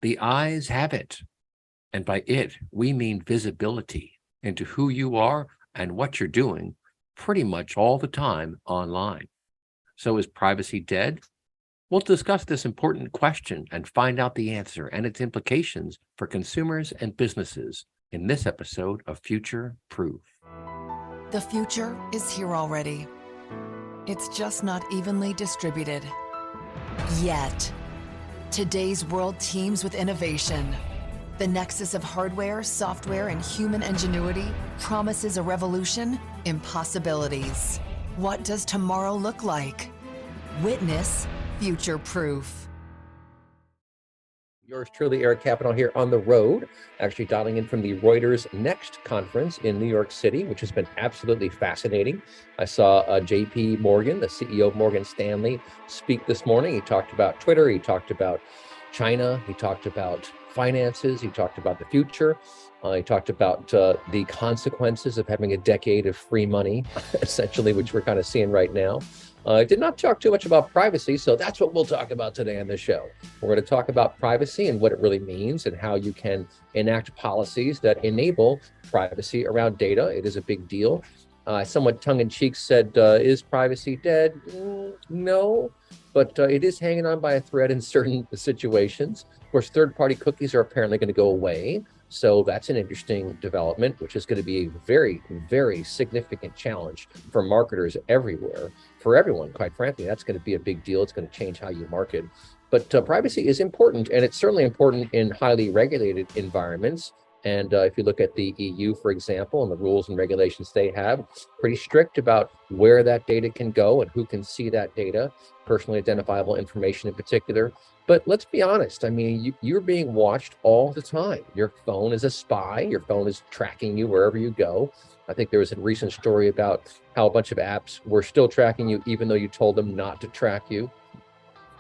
The eyes have it. And by it, we mean visibility into who you are and what you're doing pretty much all the time online. So is privacy dead? We'll discuss this important question and find out the answer and its implications for consumers and businesses in this episode of Future Proof. The future is here already. It's just not evenly distributed. Yet. Today's world teems with innovation. The nexus of hardware, software, and human ingenuity promises a revolution in possibilities. What does tomorrow look like? Witness Future Proof. Yours truly, Eric Capino, here on the road, actually dialing in from the Reuters Next conference in New York City, which has been absolutely fascinating. I saw JP Morgan, the CEO of Morgan Stanley, speak this morning. He talked about Twitter, he talked about China, he talked about finances, he talked about the future. He talked about the consequences of having a decade of free money, essentially, which we're kind of seeing right now. I did not talk too much about privacy, so that's what we'll talk about today on the show. We're going to talk about privacy and what it really means and how you can enact policies that enable privacy around data. It is a big deal. Somewhat tongue-in-cheek said, is privacy dead? No, but it is hanging on by a thread in certain situations. Of course, third-party cookies are apparently going to go away. So that's an interesting development, which is going to be a very, very significant challenge for marketers everywhere, for everyone, quite frankly. That's going to be a big deal. It's going to change how you market. But privacy is important, and it's certainly important in highly regulated environments. And if you look at the EU, for example, and the rules and regulations they have, pretty strict about where that data can go and who can see that data, personally identifiable information in particular. But let's be honest, I mean, you're being watched all the time. Your phone is a spy. Your phone is tracking you wherever you go. I think there was a recent story about how a bunch of apps were still tracking you, even though you told them not to track you.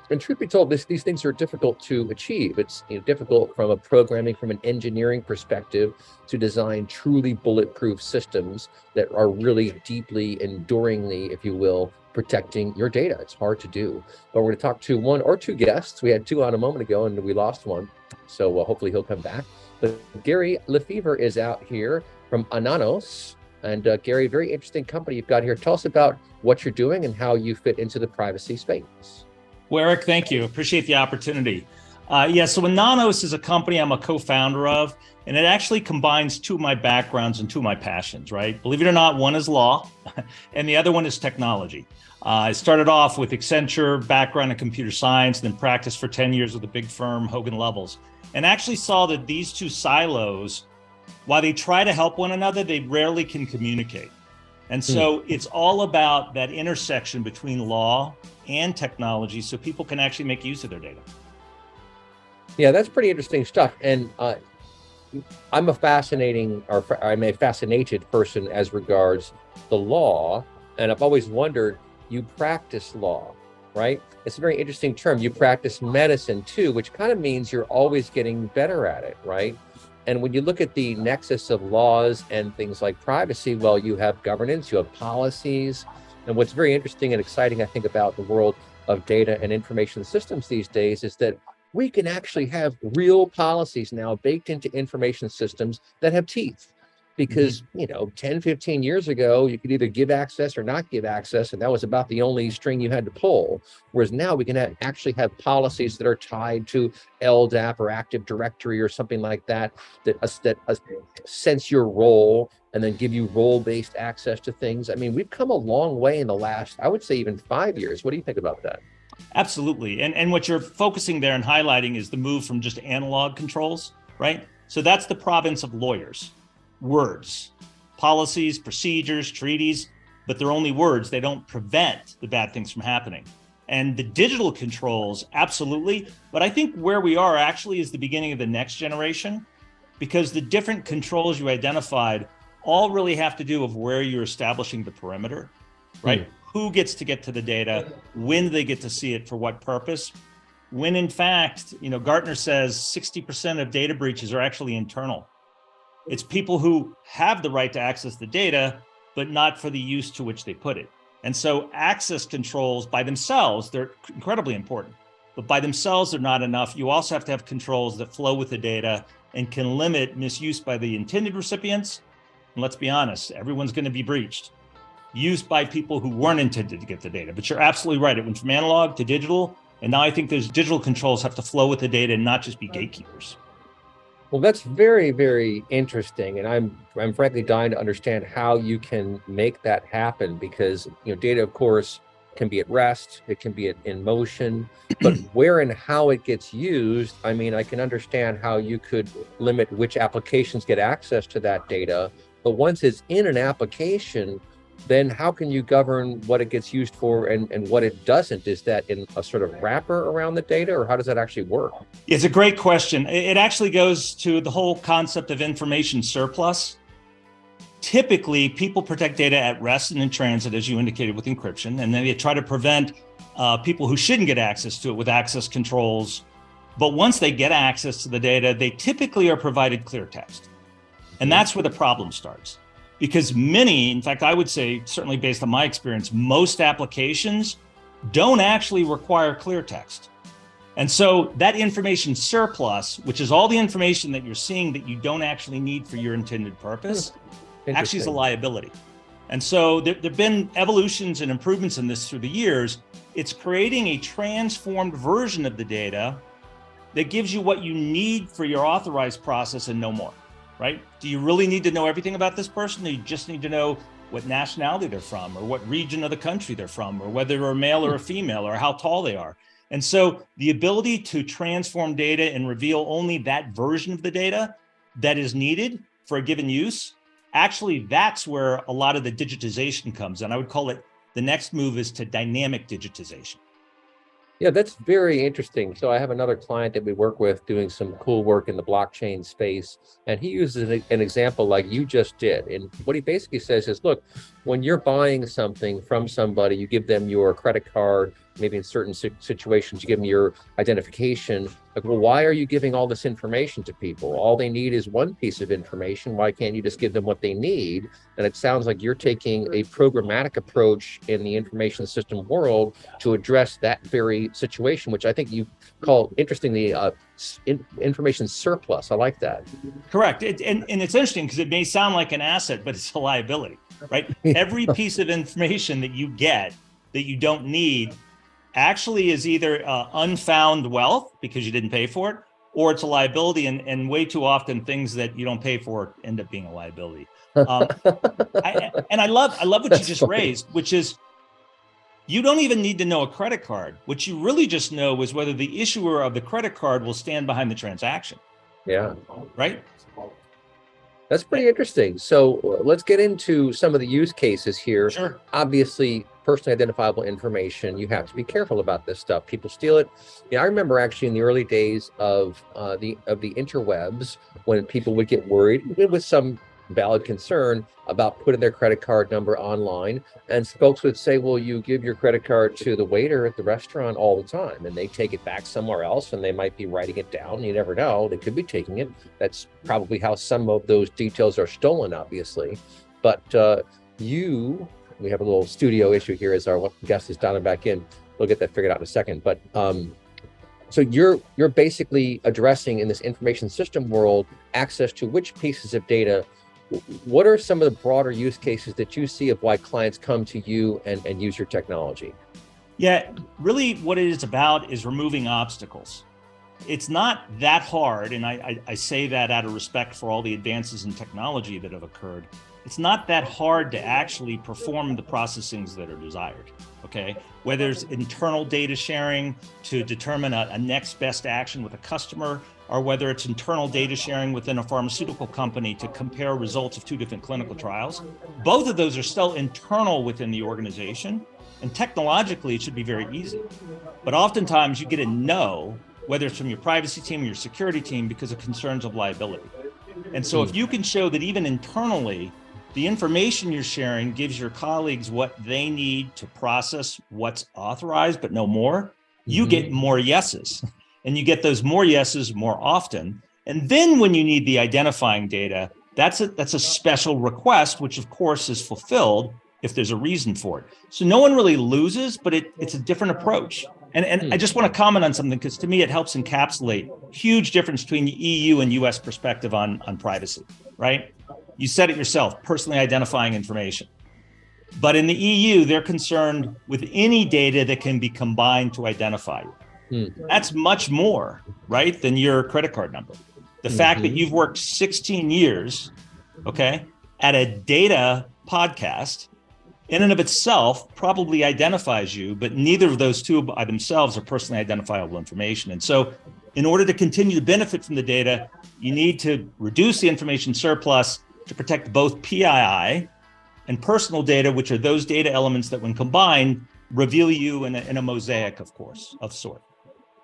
And truth be told, these things are difficult to achieve. It's difficult from a programming, from an engineering perspective, to design truly bulletproof systems that are really deeply, enduringly, if you will, protecting your data. It's hard to do. But we're going to talk to one or two guests. We had two on a moment ago, and we lost one. So hopefully he'll come back. But Gary Lefevre is out here from Ananos. And Gary, very interesting company you've got here. Tell us about what you're doing and how you fit into the privacy space. Well, Eric, thank you. Appreciate the opportunity. So Ananos is a company I'm a co-founder of, and it actually combines two of my backgrounds and two of my passions, right? Believe it or not, one is law, and the other one is technology. I started off with Accenture, background in computer science, then practiced for 10 years with a big firm, Hogan Lovells, and actually saw that these two silos, while they try to help one another, they rarely can communicate. And so it's all about that intersection between law and technology so people can actually make use of their data. Yeah, that's pretty interesting stuff. And I'm a fascinated person as regards the law. And I've always wondered, you practice law, right? It's a very interesting term. You practice medicine too, which kind of means you're always getting better at it, right? And when you look at the nexus of laws and things like privacy, well, you have governance, you have policies. And what's very interesting and exciting, I think, about the world of data and information systems these days is that we can actually have real policies now baked into information systems that have teeth. Because, 10, 15 years ago, you could either give access or not give access, and that was about the only string you had to pull. Whereas now we can actually have policies that are tied to LDAP or Active Directory or something like that, that sense your role and then give you role-based access to things. I mean, we've come a long way in the last, I would say, even 5 years. What do you think about that? Absolutely. And what you're focusing there and highlighting is the move from just analog controls, right? So that's the province of lawyers. Words, policies, procedures, treaties, but they're only words. They don't prevent the bad things from happening. And the digital controls, absolutely. But I think where we are actually is the beginning of the next generation, because the different controls you identified all really have to do with where you're establishing the perimeter, right? Who gets to get to the data, when do they get to see it, for what purpose? When in fact, Gartner says 60% of data breaches are actually internal. It's people who have the right to access the data, but not for the use to which they put it. And so access controls by themselves, they're incredibly important. but by themselves, they're not enough. You also have to have controls that flow with the data and can limit misuse by the intended recipients. And let's be honest, everyone's going to be breached. Use by people who weren't intended to get the data. But you're absolutely right. It went from analog to digital. And now I think those digital controls have to flow with the data and not just be gatekeepers. Well, that's very, very interesting. And I'm frankly dying to understand how you can make that happen, because, data, of course, can be at rest, it can be in motion, but where and how it gets used, I mean, I can understand how you could limit which applications get access to that data. But once it's in an application, then how can you govern what it gets used for and what it doesn't? Is that in a sort of wrapper around the data, or how does that actually work? It's a great question. It actually goes to the whole concept of information surplus. Typically, people protect data at rest and in transit, as you indicated, with encryption, and then they try to prevent people who shouldn't get access to it with access controls. But once they get access to the data, they typically are provided clear text. And that's where the problem starts. Because many, in fact, I would say, certainly based on my experience, most applications don't actually require clear text. And so that information surplus, which is all the information that you're seeing that you don't actually need for your intended purpose, actually is a liability. And so there've been evolutions and improvements in this through the years. It's creating a transformed version of the data that gives you what you need for your authorized process and no more, right? Do you really need to know everything about this person? Or you just need to know what nationality they're from, or what region of the country they're from, or whether they're a male or a female, or how tall they are? And so the ability to transform data and reveal only that version of the data that is needed for a given use, actually, that's where a lot of the digitization comes. And I would call it the next move is to dynamic digitization. Yeah, that's very interesting. So I have another client that we work with doing some cool work in the blockchain space, and he uses an example like you just did. And what he basically says is, look, when you're buying something from somebody, you give them your credit card, maybe in certain situations, you give them your identification. Like, well, why are you giving all this information to people? All they need is one piece of information. Why can't you just give them what they need? And it sounds like you're taking a programmatic approach in the information system world to address that very situation, which I think you call, interestingly, information surplus. I like that. Correct. And it's interesting because it may sound like an asset, but it's a liability, right? Every piece of information that you get that you don't need actually is either unfound wealth because you didn't pay for it, or it's a liability. And way too often things that you don't pay for end up being a liability. I love what you just raised, which is you don't even need to know a credit card. What you really just know is whether the issuer of the credit card will stand behind the transaction. Yeah. Right? That's pretty interesting. So let's get into some of the use cases here. Sure. Obviously, personally identifiable information, you have to be careful about this stuff. People steal it. I remember actually in the early days of the interwebs, when people would get worried with some valid concern about putting their credit card number online, and folks would say, well, you give your credit card to the waiter at the restaurant all the time, and they take it back somewhere else, and they might be writing it down. You never know, they could be taking it. That's probably how some of those details are stolen, obviously. But we have a little studio issue here as our guest is dialing back in. We'll get that figured out in a second. But so you're basically addressing, in this information system world, access to which pieces of data. What are some of the broader use cases that you see of why clients come to you and use your technology? Yeah, really what it is about is removing obstacles. It's not that hard, and I say that out of respect for all the advances in technology that have occurred. It's not that hard to actually perform the processings that are desired, okay? Whether it's internal data sharing to determine a next best action with a customer, or whether it's internal data sharing within a pharmaceutical company to compare results of two different clinical trials. Both of those are still internal within the organization, and technologically it should be very easy. But oftentimes you get a no, whether it's from your privacy team or your security team, because of concerns of liability. And so if you can show that even internally, the information you're sharing gives your colleagues what they need to process what's authorized, but no more, you get more yeses. And you get those more yeses more often. And then when you need the identifying data, that's a special request, which of course is fulfilled if there's a reason for it. So no one really loses, but it's a different approach. And I just want to comment on something, because to me, it helps encapsulate huge difference between the EU and US perspective on privacy, right? You said it yourself, personally identifying information. But in the EU, they're concerned with any data that can be combined to identify you. That's much more, right, than your credit card number. The fact that you've worked 16 years, okay, at a data podcast in and of itself probably identifies you, but neither of those two by themselves are personally identifiable information. And so in order to continue to benefit from the data, you need to reduce the information surplus to protect both PII and personal data, which are those data elements that when combined reveal you in a mosaic, of course, of sort.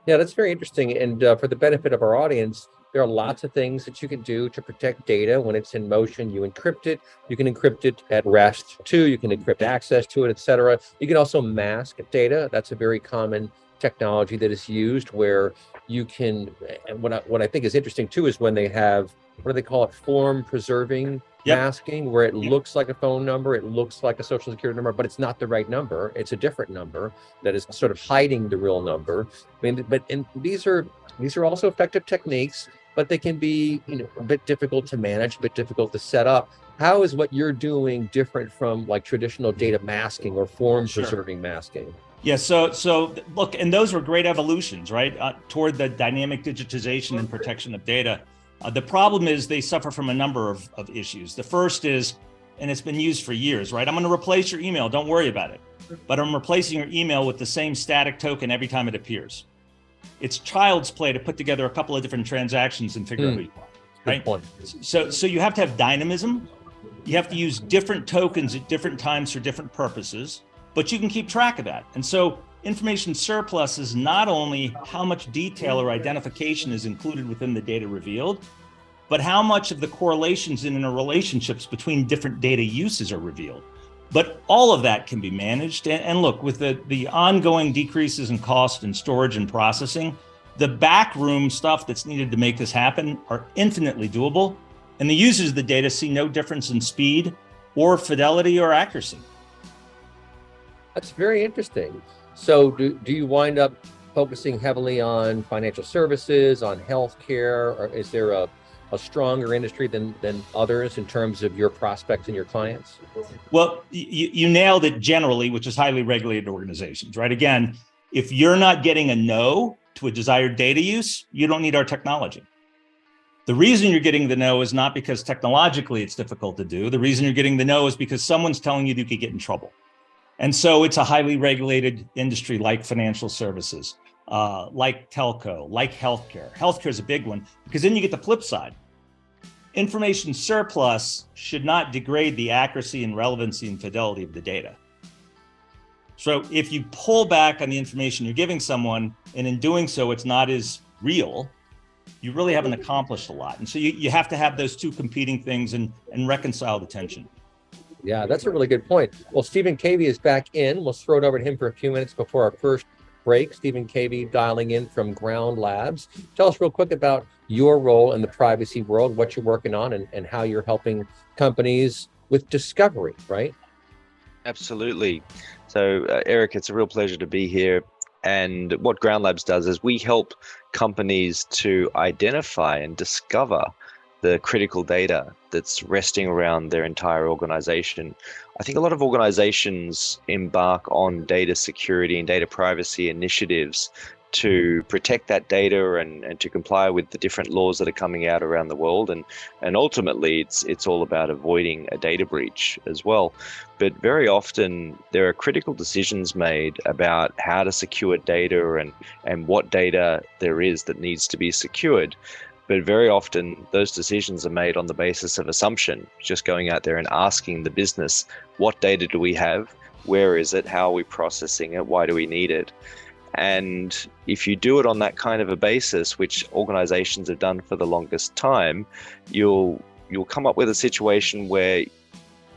Yeah, that's very interesting. And for the benefit of our audience, there are lots of things that you can do to protect data when it's in motion. You encrypt it. You can encrypt it at rest too. You can encrypt access to it, et cetera. You can also mask data. That's a very common technology that is used, where you can, and what I think is interesting too is when they have, what do they call it? Form preserving masking, where it looks like a phone number, it looks like a social security number, but it's not the right number. It's a different number that is sort of hiding the real number. I mean, and these are also effective techniques, but they can be, a bit difficult to manage, a bit difficult to set up. How is what you're doing different from like traditional data masking or form preserving masking? Yeah, so look, and those were great evolutions, right, toward the dynamic digitization and protection of data. The problem is they suffer from a number of issues. The first is, and it's been used for years, right? I'm going to replace your email. Don't worry about it. But I'm replacing your email with the same static token every time it appears. It's child's play to put together a couple of different transactions and figure out who you are, right? So you have to have dynamism. You have to use different tokens at different times for different purposes, but you can keep track of that. And so information surplus is not only how much detail or identification is included within the data revealed, but how much of the correlations and interrelationships between different data uses are revealed. But all of that can be managed. And look, with the ongoing decreases in cost and storage and processing, the backroom stuff that's needed to make this happen are infinitely doable. And the users of the data see no difference in speed or fidelity or accuracy. That's very interesting. So do you wind up focusing heavily on financial services, on healthcare, or is there a stronger industry than others in terms of your prospects and your clients? Well, you nailed it generally, which is highly regulated organizations, right? Again, if you're not getting a no to a desired data use, you don't need our technology. The reason you're getting the no is not because technologically it's difficult to do. The reason you're getting the no is because someone's telling you could get in trouble. And so it's a highly regulated industry like financial services, like telco, like healthcare. Healthcare is a big one, because then you get the flip side. Information surplus should not degrade the accuracy and relevancy and fidelity of the data. So if you pull back on the information you're giving someone, and in doing so, it's not as real, you really haven't accomplished a lot. And so you have to have those two competing things and reconcile the tension. Yeah, that's a really good point. Well, Stephen Cavey is back in. We'll throw it over to him for a few minutes before our first break. Stephen Cavey dialing in from Ground Labs. Tell us real quick about your role in the privacy world, what you're working on, and how you're helping companies with discovery, right? Absolutely. So, Eric, it's a real pleasure to be here. And what Ground Labs does is we help companies to identify and discover the critical data that's resting around their entire organization. I think a lot of organizations embark on data security and data privacy initiatives to protect that data and to comply with the different laws that are coming out around the world. And ultimately, it's all about avoiding a data breach as well. But very often, there are critical decisions made about how to secure data and what data there is that needs to be secured. But very often, those decisions are made on the basis of assumption, just going out there and asking the business, what data do we have? Where is it? How are we processing it? Why do we need it? And if you do it on that kind of a basis, which organizations have done for the longest time, you'll come up with a situation where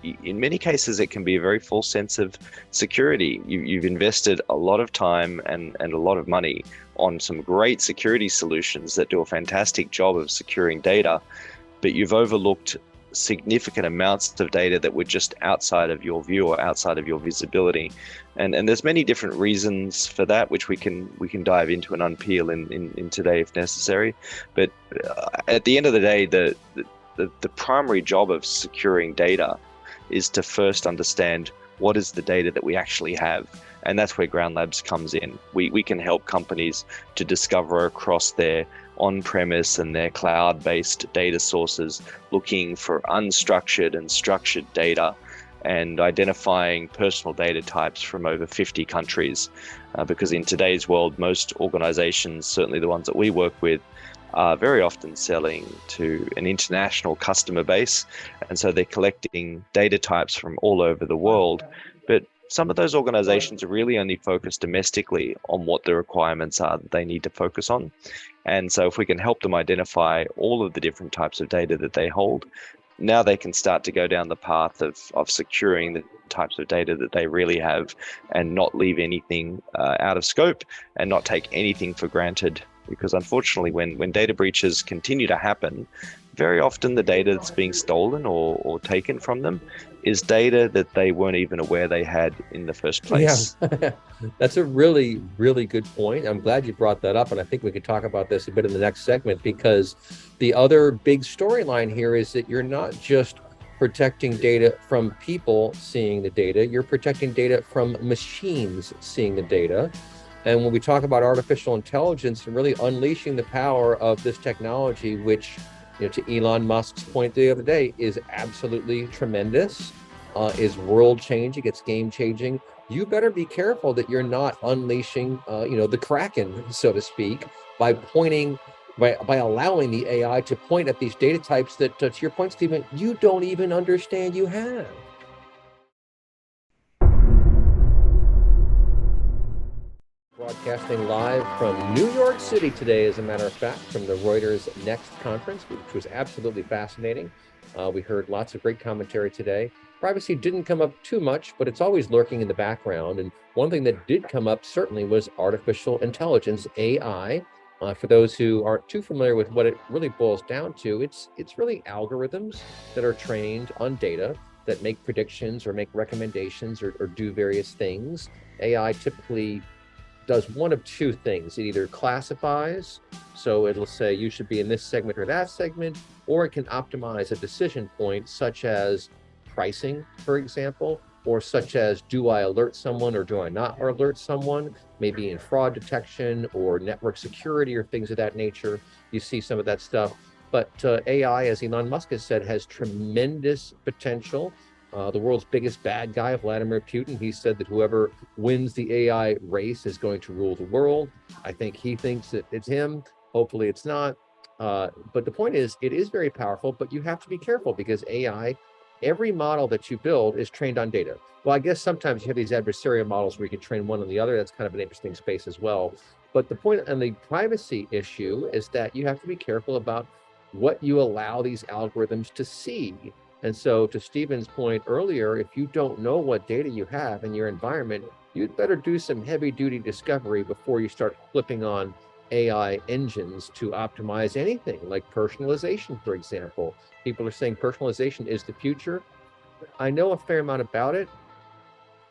in many cases, it can be a very false sense of security. You've invested a lot of time and a lot of money on some great security solutions that do a fantastic job of securing data, but you've overlooked significant amounts of data that were just outside of your view or outside of your visibility. And there's many different reasons for that, which we can dive into and unpeel in today if necessary. But at the end of the day, the primary job of securing data is to first understand what is the data that we actually have. And that's where Ground Labs comes in. We can help companies to discover across their on-premise and their cloud-based data sources, looking for unstructured and structured data and identifying personal data types from over 50 countries. Because in today's world, most organizations, certainly the ones that we work with, are very often selling to an international customer base. And so they're collecting data types from all over the world. But some of those organizations are really only focused domestically on what the requirements are that they need to focus on. And so if we can help them identify all of the different types of data that they hold, now they can start to go down the path of securing the types of data that they really have and not leave anything out of scope and not take anything for granted. Because unfortunately, when data breaches continue to happen, very often the data that's being stolen or taken from them is data that they weren't even aware they had in the first place. Yeah, that's a really, really good point. I'm glad you brought that up. And I think we could talk about this a bit in the next segment, because the other big storyline here is that you're not just protecting data from people seeing the data, you're protecting data from machines seeing the data. And when we talk about artificial intelligence and really unleashing the power of this technology, which, to Elon Musk's point the other day, is absolutely tremendous, is world changing, it's game changing. You better be careful that you're not unleashing, the Kraken, so to speak, by allowing the AI to point at these data types that, to your point, Stephen, you don't even understand you have. Broadcasting live from New York City today, as a matter of fact, from the Reuters Next conference, which was absolutely fascinating. We heard lots of great commentary today. Privacy didn't come up too much, but it's always lurking in the background. And one thing that did come up certainly was artificial intelligence, AI. For those who aren't too familiar with what it really boils down to, it's really algorithms that are trained on data that make predictions or make recommendations or do various things. AI typically does one of two things. It either classifies, so it'll say you should be in this segment or that segment, or it can optimize a decision point, such as pricing, for example, or such as, do I alert someone or do I not alert someone, maybe in fraud detection or network security or things of that nature. You see some of that stuff. But AI, as Elon Musk has said, has tremendous potential. The world's biggest bad guy, Vladimir Putin, he said that whoever wins the AI race is going to rule the world. I think he thinks that it's him. Hopefully it's not. But the point is, it is very powerful, but you have to be careful, because AI, every model that you build is trained on data. Well, I guess sometimes you have these adversarial models where you can train one on the other. That's kind of an interesting space as well. But the point on the privacy issue is that you have to be careful about what you allow these algorithms to see. And so, to Stephen's point earlier, if you don't know what data you have in your environment, you'd better do some heavy duty discovery before you start flipping on AI engines to optimize anything like personalization, for example. People are saying personalization is the future. I know a fair amount about it.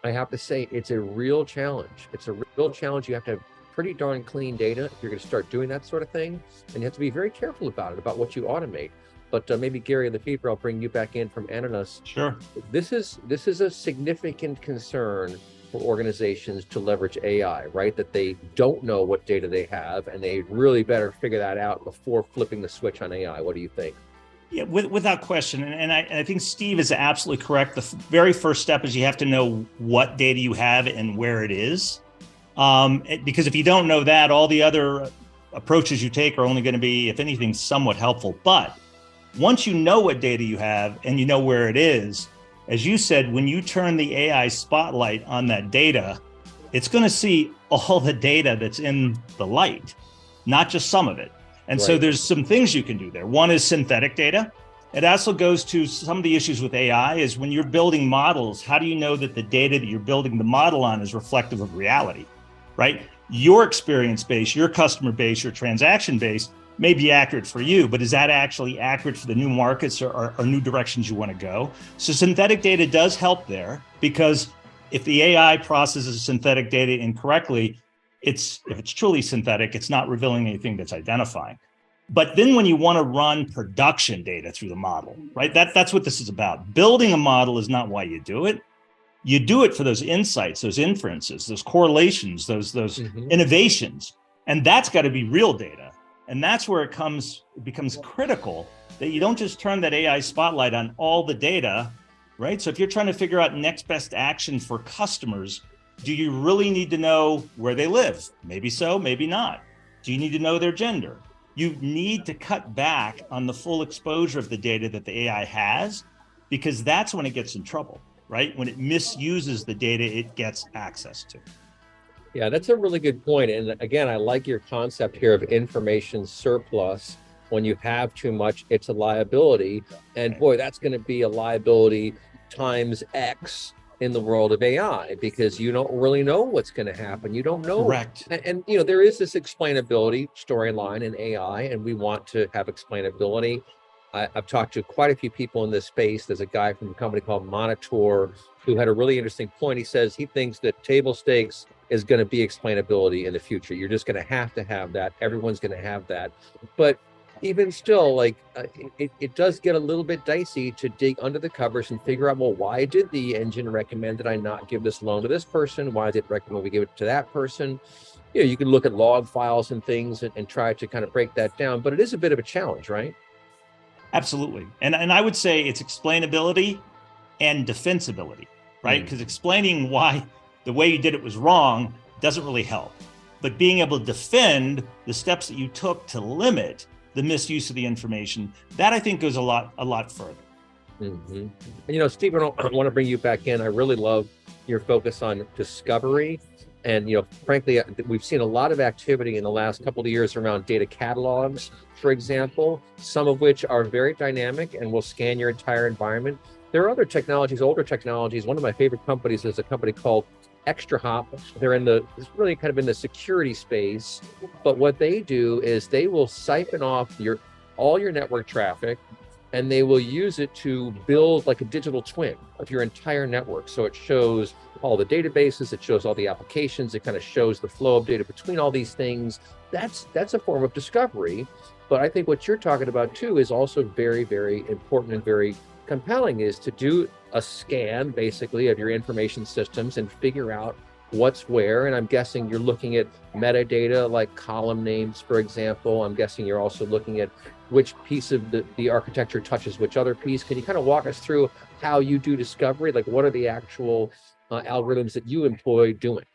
I have to say it's a real challenge. It's a real challenge. You have to have pretty darn clean data if you're going to start doing that sort of thing. And you have to be very careful about it, about what you automate. But maybe Gary Lefebvre, I'll bring you back in from Ananas. Sure. This is a significant concern for organizations to leverage AI, right? That they don't know what data they have, and they really better figure that out before flipping the switch on AI. What do you think? Yeah, without question. And I think Steve is absolutely correct. The very first step is you have to know what data you have and where it is. Because if you don't know that, all the other approaches you take are only going to be, if anything, somewhat helpful. But once you know what data you have and you know where it is, as you said, when you turn the AI spotlight on that data, it's going to see all the data that's in the light, not just some of it. And so there's some things you can do there. One is synthetic data. It also goes to some of the issues with AI is when you're building models, how do you know that the data that you're building the model on is reflective of reality, right? your experience base, your customer base, your transaction base may be accurate for you, but is that actually accurate for the new markets or new directions you want to go? So synthetic data does help there, because if the AI processes synthetic data incorrectly, if it's truly synthetic, it's not revealing anything that's identifying. But then when you want to run production data through the model, right? That's what this is about. Building a model is not why you do it. You do it for those insights, those inferences, those correlations, those innovations. And that's got to be real data. And that's where it becomes critical that you don't just turn that AI spotlight on all the data, right? So if you're trying to figure out next best action for customers, do you really need to know where they live? Maybe so, maybe not. Do you need to know their gender? You need to cut back on the full exposure of the data that the AI has, because that's when it gets in trouble, right? When it misuses the data it gets access to. Yeah, that's a really good point. And again, I like your concept here of information surplus. When you have too much, it's a liability. And boy, that's going to be a liability times X in the world of AI, because you don't really know what's going to happen. You don't know. Correct. And you know, there is this explainability storyline in AI, and we want to have explainability. I've talked to quite a few people in this space. There's a guy from a company called Monitor who had a really interesting point. He says he thinks that table stakes is going to be explainability in the future. You're just going to have that. Everyone's going to have that. But even still, like it does get a little bit dicey to dig under the covers and figure out, well, why did the engine recommend that I not give this loan to this person? Why did it recommend we give it to that person? You know, you can look at log files and things and try to kind of break that down, but it is a bit of a challenge, right? Absolutely. And I would say it's explainability and defensibility, right? Because explaining why the way you did it was wrong doesn't really help. But being able to defend the steps that you took to limit the misuse of the information, that I think goes a lot further. And you know, Stephen, I want to bring you back in. I really love your focus on discovery. And, you know, frankly, we've seen a lot of activity in the last couple of years around data catalogs, for example, some of which are very dynamic and will scan your entire environment. There are other technologies, older technologies. One of my favorite companies is a company called ExtraHop. They're it's really kind of in the security space. But what they do is they will siphon off all your network traffic, and they will use it to build like a digital twin of your entire network. So it shows all the databases, it shows all the applications, it kind of shows the flow of data between all these things. That's a form of discovery. But I think what you're talking about too is also very, very important and very compelling, is to do a scan basically of your information systems and figure out what's where. And I'm guessing you're looking at metadata like column names, for example. I'm guessing you're also looking at which piece of the architecture touches which other piece. Can you kind of walk us through how you do discovery? Like, what are the actual algorithms that you employ doing?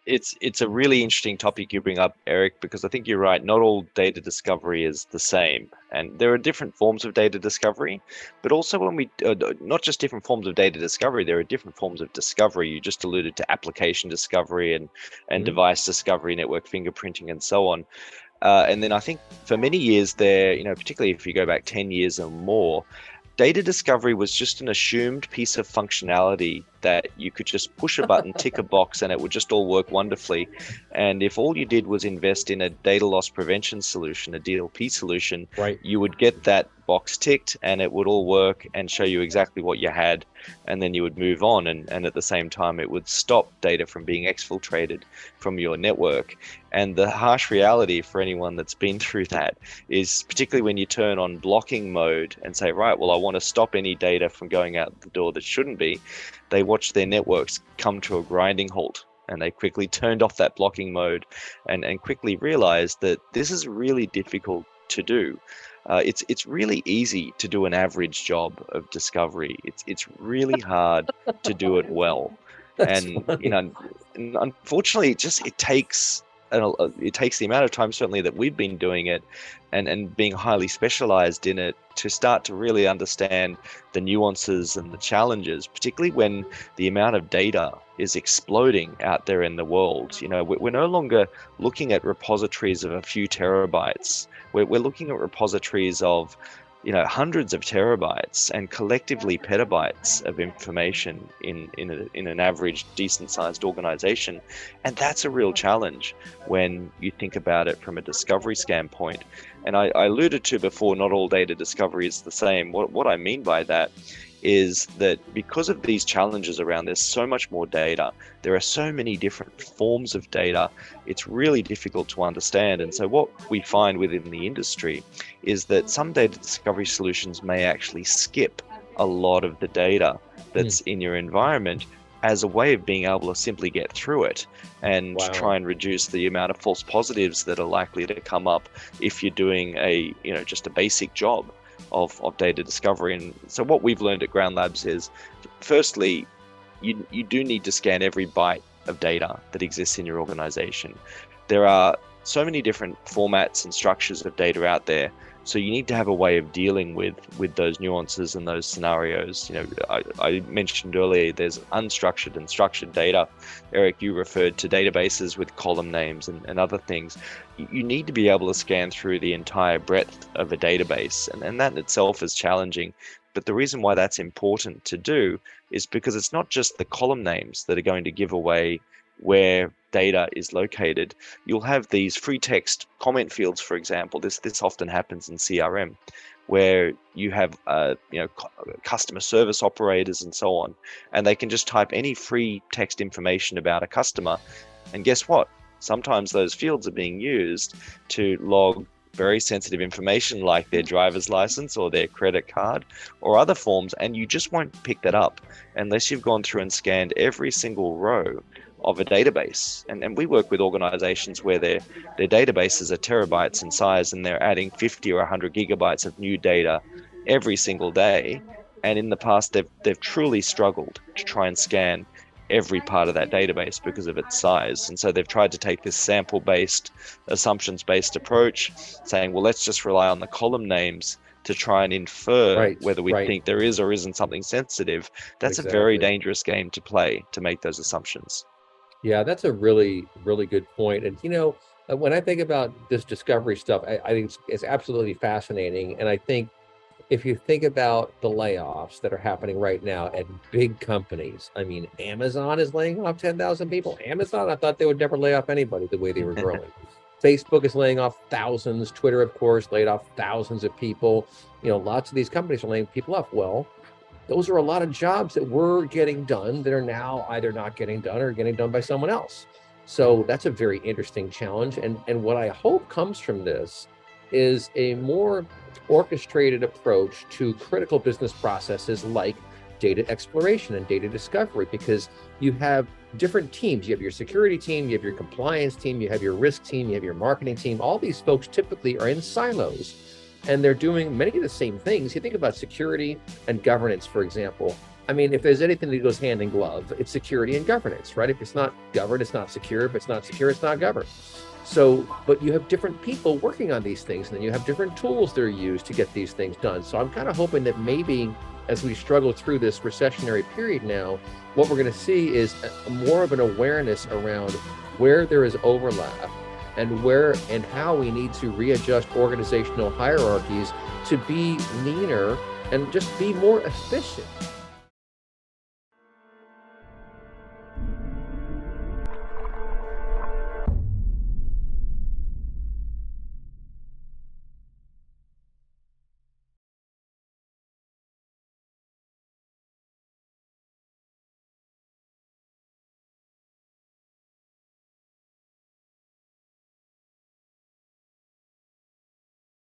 It's a really interesting topic you bring up, Eric, because I think you're right. Not all data discovery is the same, and there are different forms of data discovery. But also, when we not just different forms of data discovery, there are different forms of discovery. You just alluded to application discovery and device discovery, network fingerprinting, and so on. And then I think for many years there, you know, particularly if you go back 10 years or more, data discovery was just an assumed piece of functionality that you could just push a button, tick a box, and it would just all work wonderfully. And if all you did was invest in a data loss prevention solution, a DLP solution, right, you would get that box ticked and it would all work and show you exactly what you had. And then you would move on. And at the same time, it would stop data from being exfiltrated from your network. And the harsh reality for anyone that's been through that is, particularly when you turn on blocking mode and say, right, well, I want to stop any data from going out the door that shouldn't be, they watch their networks come to a grinding halt. And they quickly turned off that blocking mode and quickly realized that this is really difficult to do. It's really easy to do an average job of discovery. It's really hard to do it well. And funny. you know, unfortunately, it takes the amount of time certainly that we've been doing it and being highly specialized in it to start to really understand the nuances and the challenges, particularly when the amount of data is exploding out there in the world. You know, we're no longer looking at repositories of a few terabytes. We're looking at repositories of hundreds of terabytes and collectively petabytes of information in an average decent sized organization. And that's a real challenge when you think about it from a discovery standpoint. And I alluded to before, not all data discovery is the same. What I mean by that is that because of these challenges around, there's so much more data, there are so many different forms of data, it's really difficult to understand. And so what we find within the industry is that some data discovery solutions may actually skip a lot of the data that's in your environment as a way of being able to simply get through it and try and reduce the amount of false positives that are likely to come up if you're doing just a basic job of data discovery. And so what we've learned at Ground Labs is, firstly, you do need to scan every byte of data that exists in your organization. There are so many different formats and structures of data out there, so you need to have a way of dealing with those nuances and those scenarios. I mentioned earlier there's unstructured and structured data. Eric, you referred to databases with column names and other things. You need to be able to scan through the entire breadth of a database, and that in itself is challenging. But the reason why that's important to do is because it's not just the column names that are going to give away where data is located. You'll have these free text comment fields, for example. This often happens in CRM, where you have customer service operators and so on, and they can just type any free text information about a customer, and guess what? Sometimes those fields are being used to log very sensitive information like their driver's license or their credit card or other forms, and you just won't pick that up unless you've gone through and scanned every single row of a database. And we work with organizations where their databases are terabytes in size, and they're adding 50 or 100 gigabytes of new data every single day. And in the past, they've truly struggled to try and scan every part of that database because of its size. And so they've tried to take this sample-based, assumptions-based approach, saying, well, let's just rely on the column names to try and infer whether we think there is or isn't something sensitive. That's a very dangerous game to play, to make those assumptions. Yeah, that's a really, really good point. And, when I think about this discovery stuff, I think it's absolutely fascinating. And I think if you think about the layoffs that are happening right now at big companies, I mean, Amazon is laying off 10,000 people. Amazon, I thought they would never lay off anybody the way they were growing. Facebook is laying off thousands. Twitter, of course, laid off thousands of people. Lots of these companies are laying people off. Well, those are a lot of jobs that were getting done that are now either not getting done or getting done by someone else. So that's a very interesting challenge. And what I hope comes from this is a more orchestrated approach to critical business processes like data exploration and data discovery, because you have different teams. You have your security team, you have your compliance team, you have your risk team, you have your marketing team. All these folks typically are in silos, and they're doing many of the same things. You think about security and governance, for example. I mean, if there's anything that goes hand in glove, it's security and governance, right? If it's not governed, it's not secure. If it's not secure, it's not governed. So, but you have different people working on these things, and then you have different tools that are used to get these things done. So I'm kind of hoping that maybe as we struggle through this recessionary period now, what we're going to see is more of an awareness around where there is overlap and where and how we need to readjust organizational hierarchies to be leaner and just be more efficient.